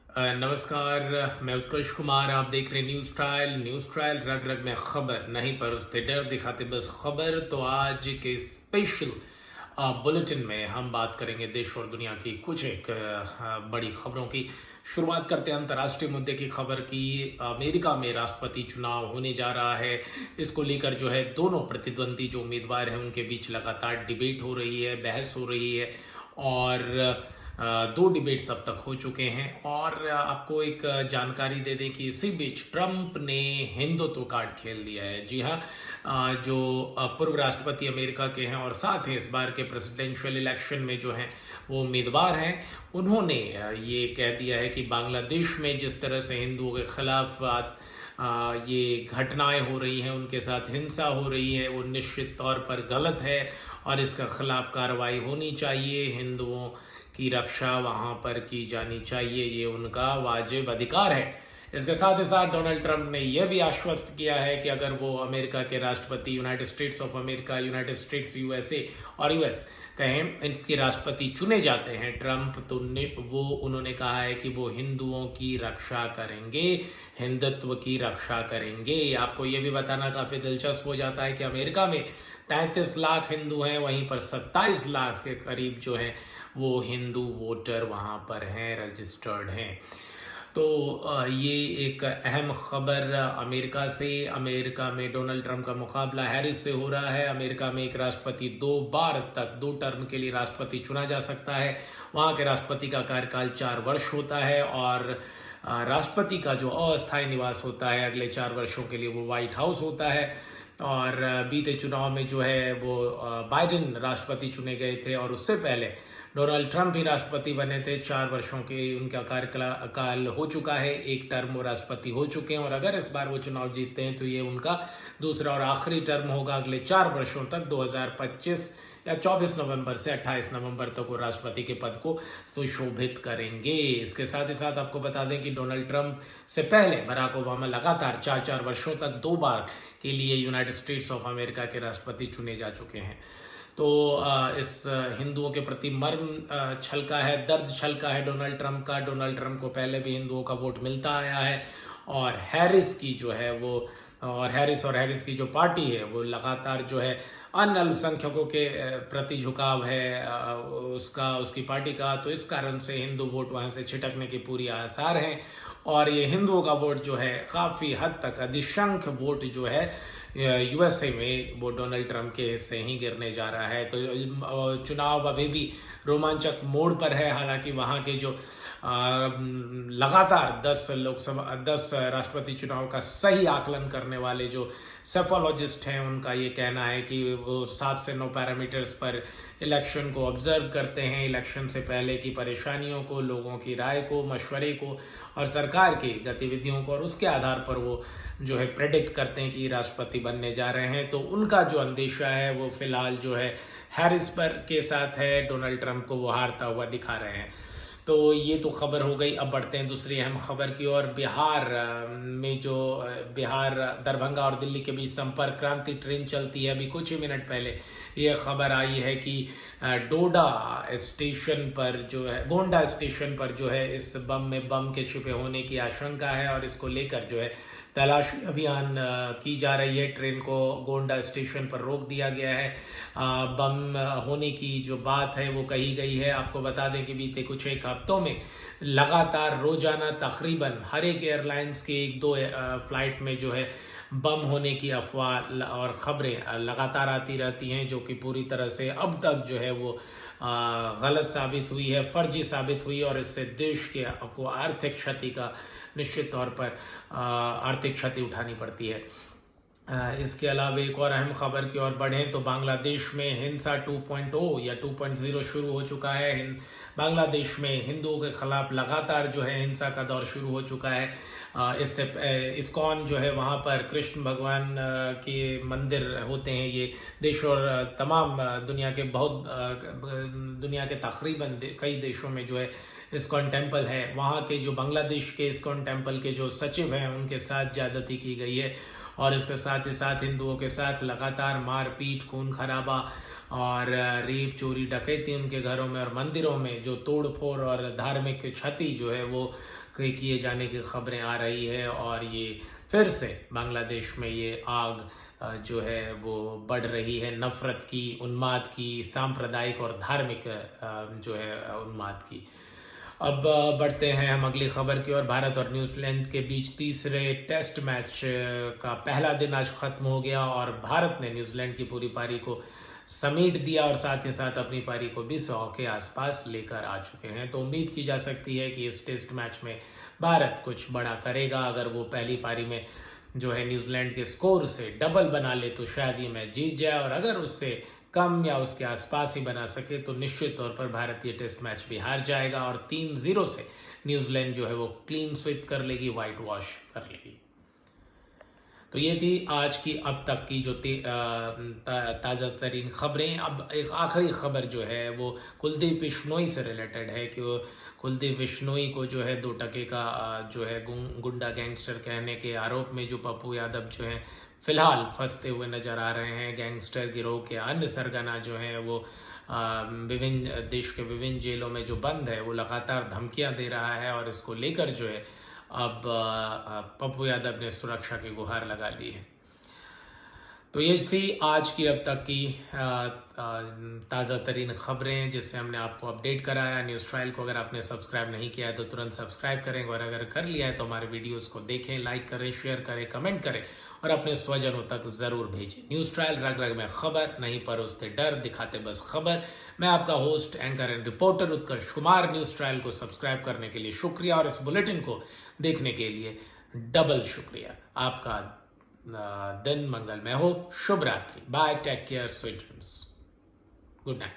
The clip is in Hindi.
नमस्कार। मैं उत्कर्ष कुमार। आप देख रहे हैं न्यूज़ ट्रायल रग रग में खबर नहीं परोसते डर दिखाते बस खबर। तो आज के स्पेशल बुलेटिन में हम बात करेंगे देश और दुनिया की कुछ एक बड़ी खबरों की। शुरुआत करते हैं अंतर्राष्ट्रीय मुद्दे की खबर की। अमेरिका में राष्ट्रपति चुनाव होने जा रहा है। इसको लेकर जो है दोनों प्रतिद्वंदी जो उम्मीदवार हैं उनके बीच लगातार डिबेट हो रही है, बहस हो रही है और दो डिबेट्स अब तक हो चुके हैं। और आपको एक जानकारी दे दें कि इसी बीच ट्रंप ने हिंदुत्व कार्ड खेल दिया है। जी हाँ, जो पूर्व राष्ट्रपति अमेरिका के हैं और साथ ही इस बार के प्रेसिडेंशियल इलेक्शन में जो हैं वो उम्मीदवार हैं, उन्होंने ये कह दिया है कि बांग्लादेश में जिस तरह से हिंदुओं के खिलाफ ये घटनाएं हो रही हैं, उनके साथ हिंसा हो रही है, वो निश्चित तौर पर गलत है और इसका खिलाफ कार्रवाई होनी चाहिए। हिंदुओं की रक्षा वहाँ पर की जानी चाहिए, ये उनका वाजिब अधिकार है। इसके साथ ही साथ डोनाल्ड ट्रंप ने यह भी आश्वस्त किया है कि अगर वो अमेरिका के राष्ट्रपति, United states of America, United states USA और यूएस कहें, इनके राष्ट्रपति चुने जाते हैं ट्रंप, तो उन्होंने कहा है कि वो हिंदुओं की रक्षा करेंगे, हिंदुत्व की रक्षा करेंगे। आपको ये भी बताना काफ़ी दिलचस्प हो जाता है कि अमेरिका में 33 लाख हिंदू हैं, वहीं पर 27 लाख के करीब जो हैं वो हिंदू वोटर वहाँ पर हैं, रजिस्टर्ड हैं। तो ये एक अहम खबर अमेरिका से। अमेरिका में डोनाल्ड ट्रंप का मुकाबला हैरिस से हो रहा है। अमेरिका में एक राष्ट्रपति 2 बार तक 2 टर्म के लिए राष्ट्रपति चुना जा सकता है। वहाँ के राष्ट्रपति का कार्यकाल 4 वर्ष होता है और राष्ट्रपति का जो अस्थायी निवास होता है अगले 4 वर्षों के लिए वो व्हाइट हाउस होता है। और बीते चुनाव में जो है वो बाइडेन राष्ट्रपति चुने गए थे और उससे पहले डोनाल्ड ट्रंप ही राष्ट्रपति बने थे। 4 वर्षों के उनका कार्यकाल हो चुका है, एक टर्म वो राष्ट्रपति हो चुके हैं और अगर इस बार वो चुनाव जीतते हैं तो ये उनका दूसरा और आखिरी टर्म होगा अगले 4 वर्षों तक। 2025 या 24 नवंबर से 28 नवंबर तक वो राष्ट्रपति के पद को सुशोभित करेंगे। इसके साथ ही साथ आपको बता दें कि डोनाल्ड ट्रंप से पहले बराक ओबामा लगातार 4-4 वर्षों तक 2 बार के लिए यूनाइटेड स्टेट्स ऑफ अमेरिका के राष्ट्रपति चुने जा चुके हैं। तो इस हिंदुओं के प्रति मर्म छलका है, दर्द छलका है डोनाल्ड ट्रंप का। डोनाल्ड ट्रंप को पहले भी हिंदुओं का वोट मिलता आया है और हैरिस की जो है वो और हैरिस की जो पार्टी है वो लगातार जो है अन्य अल्पसंख्यकों के प्रति झुकाव है उसकी पार्टी का। तो इस कारण से हिंदू वोट वहाँ से छिटकने के पूरी आसार हैं और ये हिंदुओं का वोट जो है काफ़ी हद तक अधिशंख वोट जो है यूएसए में वो डोनाल्ड ट्रंप के हिस्से ही गिरने जा रहा है। तो चुनाव अभी भी रोमांचक मोड़ पर है। हालांकि वहाँ के जो लगातार 10 राष्ट्रपति चुनाव का सही आकलन करने वाले जो सेफोलॉजिस्ट हैं उनका ये कहना है कि वो 7 से 9 पैरामीटर्स पर इलेक्शन को ऑब्जर्व करते हैं, इलेक्शन से पहले की परेशानियों को, लोगों की राय को, मशवरे को और सरकार की गतिविधियों को, और उसके आधार पर वो जो है प्रेडिक्ट करते हैं कि राष्ट्रपति बनने जा रहे हैं। तो उनका जो अंदेशा है वो फिलहाल जो है हैरिस पर के साथ है, डोनाल्ड ट्रंप को वो हारता हुआ दिखा रहे हैं। तो ये तो खबर हो गई। अब बढ़ते हैं दूसरी अहम खबर की ओर। बिहार दरभंगा और दिल्ली के बीच संपर्क क्रांति ट्रेन चलती है। अभी कुछ ही मिनट पहले ये खबर आई है कि गोंडा स्टेशन पर जो है इस बम के छुपे होने की आशंका है और इसको लेकर जो है तलाशी अभियान की जा रही है। ट्रेन को गोंडा स्टेशन पर रोक दिया गया है। बम होने की जो बात है वो कही गई है। आपको बता दें कि बीते कुछ एक हफ्तों में लगातार रोजाना तकरीबन हर एक एयरलाइंस के 1-2 फ्लाइट में जो है बम होने की अफवाह और ख़बरें लगातार आती रहती हैं, जो कि पूरी तरह से अब तक जो है वो गलत साबित हुई है, फर्जी साबित हुई और इससे देश को आर्थिक क्षति का निश्चित तौर पर आर्थिक क्षति उठानी पड़ती है। इसके अलावा एक और अहम खबर की ओर बढ़ें तो बांग्लादेश में हिंसा 2.0 या 2.0 शुरू हो चुका है। बांग्लादेश में हिंदुओं के खिलाफ लगातार जो है हिंसा का दौर शुरू हो चुका है। इससे इस्कॉन जो है वहाँ पर कृष्ण भगवान के मंदिर होते हैं। ये देश और तमाम दुनिया के तकरीबन कई देशों में जो है इस्कॉन टेम्पल है। वहाँ के जो बांग्लादेश के इस्कॉन टेम्पल के जो सचिव हैं उनके साथ ज्यादती की गई है और इसके साथ ही साथ हिंदुओं के साथ लगातार मारपीट, खून खराबा और रेप चोरी डकैती उनके घरों में और मंदिरों में जो तोड़ फोड़ और धार्मिक क्षति जो है वो किए जाने की खबरें आ रही है। और ये फिर से बांग्लादेश में ये आग जो है वो बढ़ रही है, नफरत की, उन्माद की, सांप्रदायिक और धार्मिक जो है उन्माद की। अब बढ़ते हैं हम अगली खबर की ओर। भारत और न्यूजीलैंड के बीच तीसरे टेस्ट मैच का पहला दिन आज खत्म हो गया और भारत ने न्यूजीलैंड की पूरी पारी को समेट दिया और साथ ही साथ अपनी पारी को भी 100 के आसपास लेकर आ चुके हैं। तो उम्मीद की जा सकती है कि इस टेस्ट मैच में भारत कुछ बड़ा करेगा। अगर वो पहली पारी में जो है न्यूजीलैंड के स्कोर से डबल बना ले तो शायद ये मैच जीत जाए, और अगर उससे कम या उसके आसपास ही बना सके तो निश्चित तौर पर भारतीय टेस्ट मैच भी हार जाएगा और 3-0 से न्यूजीलैंड जो है वो क्लीन स्वीप कर लेगी, व्हाइट वॉश कर लेगी। तो ये थी आज की अब तक की जो ताज़ा तरीन खबरें। अब एक आखिरी खबर जो है वो कुलदीप बिश्नोई से रिलेटेड है कि कुलदीप बिश्नोई को जो है 2 टके का जो है गुंडा गैंगस्टर कहने के आरोप में जो पप्पू यादव जो है फिलहाल फंसते हुए नजर आ रहे हैं। गैंगस्टर गिरोह के अन्य सरगना जो हैं वो विभिन्न देश के विभिन्न जेलों में जो बंद है वो लगातार धमकियां दे रहा है और इसको लेकर जो है अब पप्पू यादव ने सुरक्षा की गुहार लगा ली है। तो ये थी आज की अब तक की ताज़ा तरीन खबरें जिससे हमने आपको अपडेट कराया। न्यूज़ ट्रायल को अगर आपने सब्सक्राइब नहीं किया है तो तुरंत सब्सक्राइब करें, और अगर कर लिया है तो हमारे वीडियोस को देखें, लाइक करें, शेयर करें, कमेंट करें और अपने स्वजनों तक ज़रूर भेजें। न्यूज़ ट्रायल रग रग में खबर, नहीं परोसते डर, दिखाते बस खबर। मैं आपका host, anchor and reporter Utkarsh Kumar. News trial को सब्सक्राइब करने के लिए शुक्रिया और इस बुलेटिन को देखने के लिए डबल शुक्रिया। आपका दिन मंगलमय हो। शुभ रात्रि। Bye, take care, sweet dreams, good night.